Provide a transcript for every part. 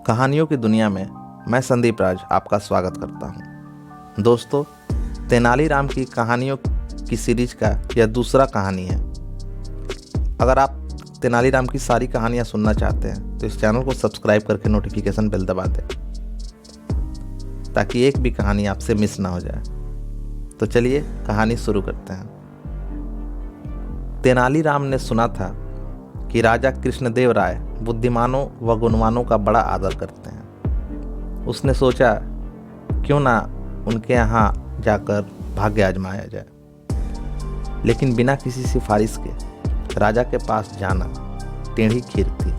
कहानियों की दुनिया में मैं संदीप राज आपका स्वागत करता हूं। दोस्तों, तेनालीराम की कहानियों की सीरीज का यह दूसरा कहानी है। अगर आप तेनालीराम की सारी कहानियां सुनना चाहते हैं तो इस चैनल को सब्सक्राइब करके नोटिफिकेशन बेल दबा दें ताकि एक भी कहानी आपसे मिस ना हो जाए। तो चलिए कहानी शुरू करते हैं। तेनालीराम ने सुना था कि राजा कृष्णदेव राय बुद्धिमानों व गुणवानों का बड़ा आदर करते हैं। उसने सोचा क्यों ना उनके यहाँ जाकर भाग्य आजमाया जाए, लेकिन बिना किसी सिफारिश के राजा के पास जाना टेढ़ी खीर थी।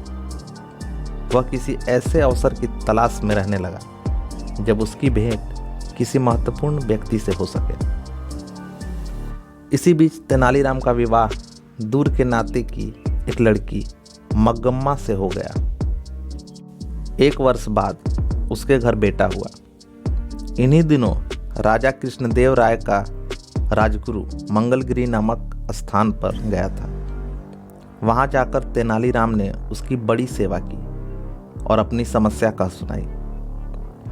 वह किसी ऐसे अवसर की तलाश में रहने लगा जब उसकी भेंट किसी महत्वपूर्ण व्यक्ति से हो सके। इसी बीच तेनालीराम का विवाह दूर के नाते की एक लड़की मग्गम्मा से हो गया। 1 वर्ष बाद उसके घर बेटा हुआ। इन्हीं दिनों राजा कृष्णदेव राय का राजगुरु मंगलगिरी नामक स्थान पर गया था। वहां जाकर तेनालीराम ने उसकी बड़ी सेवा की और अपनी समस्या कह सुनाई।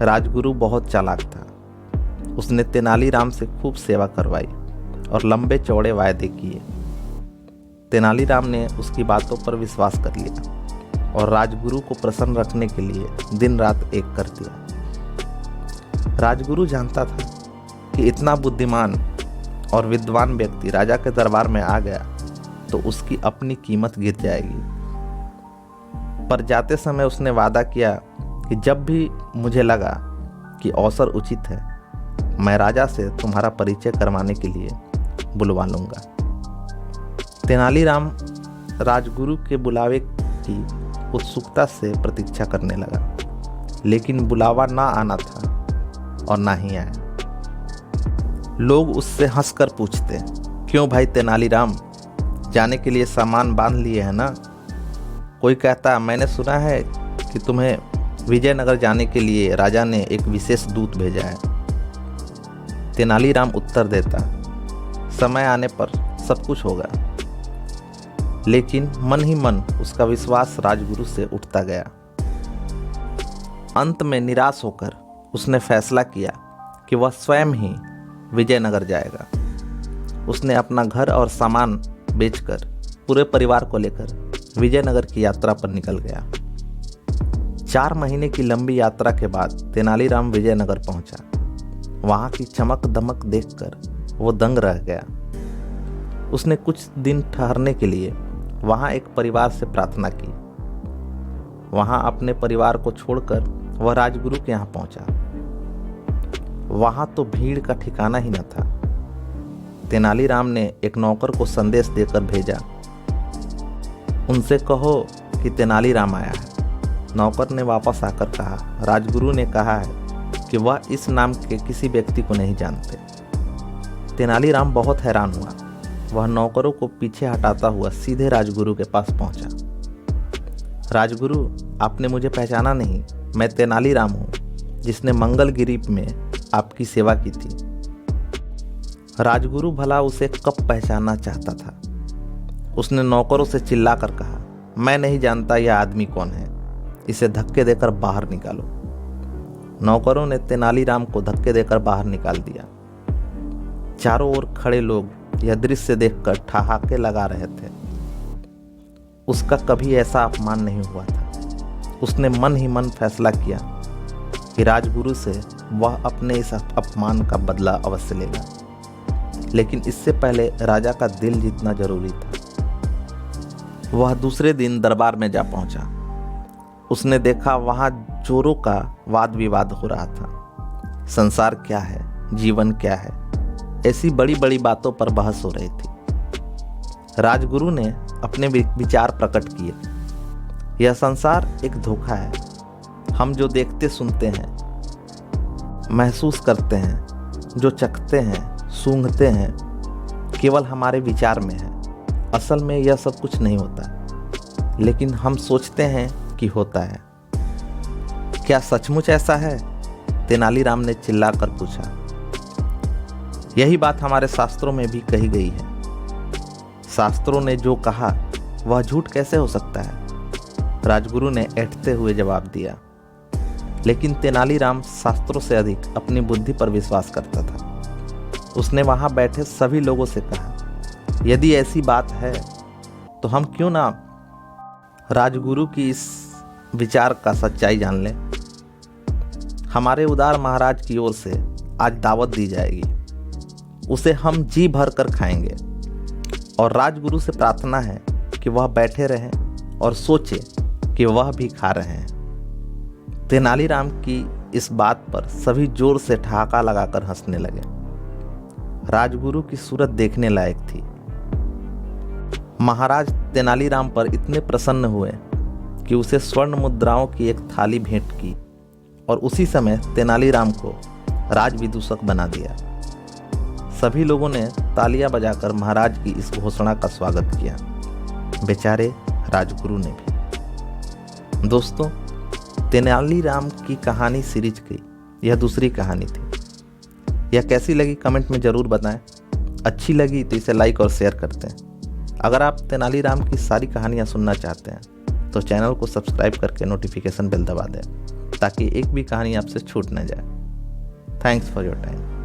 राजगुरु बहुत चालाक था। उसने तेनालीराम से खूब सेवा करवाई और लंबे चौड़े वायदे किए। तेनालीराम ने उसकी बातों पर विश्वास कर लिया और राजगुरु को प्रसन्न रखने के लिए दिन रात एक कर दिया। राजगुरु जानता था कि इतना बुद्धिमान और विद्वान व्यक्ति राजा के दरबार में आ गया तो उसकी अपनी कीमत गिर जाएगी। पर जाते समय उसने वादा किया कि जब भी मुझे लगा कि अवसर उचित है, मैं राजा से तुम्हारा परिचय करवाने के लिए बुलवा लूंगा। तेनालीराम राजगुरु के बुलावे की उत्सुकता से प्रतीक्षा करने लगा, लेकिन बुलावा ना आना था और ना ही आया। लोग उससे हंसकर पूछते, क्यों भाई तेनालीराम, जाने के लिए सामान बांध लिए है ना? कोई कहता, मैंने सुना है कि तुम्हें विजयनगर जाने के लिए राजा ने एक विशेष दूत भेजा है। तेनालीराम उत्तर देता, समय आने पर सब कुछ होगा। लेकिन मन ही मन उसका विश्वास राजगुरु से उठता गया। अंत में निराश होकर उसने फैसला किया कि वह स्वयं ही विजयनगर जाएगा। उसने अपना घर और सामान बेचकर पूरे परिवार को लेकर विजयनगर की यात्रा पर निकल गया। 4 महीने की लंबी यात्रा के बाद तेनालीराम विजयनगर पहुंचा। वहां की चमक दमक देखकर वो दंग रह गया। उसने कुछ दिन ठहरने के लिए वहां एक परिवार से प्रार्थना की। वहां अपने परिवार को छोड़कर वह राजगुरु के यहाँ पहुंचा। वहां तो भीड़ का ठिकाना ही न था। तेनालीराम ने एक नौकर को संदेश देकर भेजा, उनसे कहो कि तेनालीराम आया है। नौकर ने वापस आकर कहा, राजगुरु ने कहा है कि वह इस नाम के किसी व्यक्ति को नहीं जानते। तेनालीराम बहुत हैरान हुआ। वह नौकरों को पीछे हटाता हुआ सीधे राजगुरु के पास पहुंचा। राजगुरु, आपने मुझे पहचाना नहीं? मैं तेनालीराम हूं, जिसने मंगलगिरी में आपकी सेवा की थी। राजगुरु भला उसे कब पहचानना चाहता था। उसने नौकरों से चिल्लाकर कहा, मैं नहीं जानता यह आदमी कौन है, इसे धक्के देकर बाहर निकालो। नौकरों ने तेनालीराम को धक्के देकर बाहर निकाल दिया। चारों ओर खड़े लोग यह दृश्य देखकर ठहाके लगा रहे थे। उसका कभी ऐसा अपमान नहीं हुआ था। उसने मन ही मन फैसला किया कि राजगुरु से वह अपने इस अपमान का बदला अवश्य लेगा, लेकिन इससे पहले राजा का दिल जीतना जरूरी था। वह दूसरे दिन दरबार में जा पहुंचा। उसने देखा वहां चोरों का वाद विवाद हो रहा था। संसार क्या है, जीवन क्या है, ऐसी बड़ी बड़ी बातों पर बहस हो रही थी। राजगुरु ने अपने विचार प्रकट किए। यह संसार एक धोखा है। हम जो देखते सुनते हैं, महसूस करते हैं, जो चखते हैं, सूंघते हैं, केवल हमारे विचार में है। असल में यह सब कुछ नहीं होता, लेकिन हम सोचते हैं कि होता है। क्या सचमुच ऐसा है? तेनालीराम ने चिल्लाकर पूछा। यही बात हमारे शास्त्रों में भी कही गई है। शास्त्रों ने जो कहा वह झूठ कैसे हो सकता है? राजगुरु ने ऐंठते हुए जवाब दिया। लेकिन तेनालीराम शास्त्रों से अधिक अपनी बुद्धि पर विश्वास करता था। उसने वहां बैठे सभी लोगों से कहा, यदि ऐसी बात है तो हम क्यों ना राजगुरु की इस विचार का सच्चाई जान लें। हमारे उदार महाराज की ओर से आज दावत दी जाएगी, उसे हम जी भर कर खाएंगे और राजगुरु से प्रार्थना है कि वह बैठे रहें और सोचे कि वह भी खा रहे हैं। तेनालीराम की इस बात पर सभी जोर से ठहाका लगाकर हंसने लगे। राजगुरु की सूरत देखने लायक थी। महाराज तेनालीराम पर इतने प्रसन्न हुए कि उसे स्वर्ण मुद्राओं की एक थाली भेंट की और उसी समय तेनालीराम को राजविदूषक बना दिया। सभी लोगों ने तालियां बजाकर महाराज की इस घोषणा का स्वागत किया, बेचारे राजगुरु ने भी। दोस्तों, तेनालीराम की कहानी सीरीज की यह दूसरी कहानी थी। यह कैसी लगी कमेंट में ज़रूर बताएं। अच्छी लगी तो इसे लाइक और शेयर करते हैं। अगर आप तेनालीराम की सारी कहानियां सुनना चाहते हैं तो चैनल को सब्सक्राइब करके नोटिफिकेशन बेल दबा दें ताकि एक भी कहानी आपसे छूट न जाए। Thanks for your time.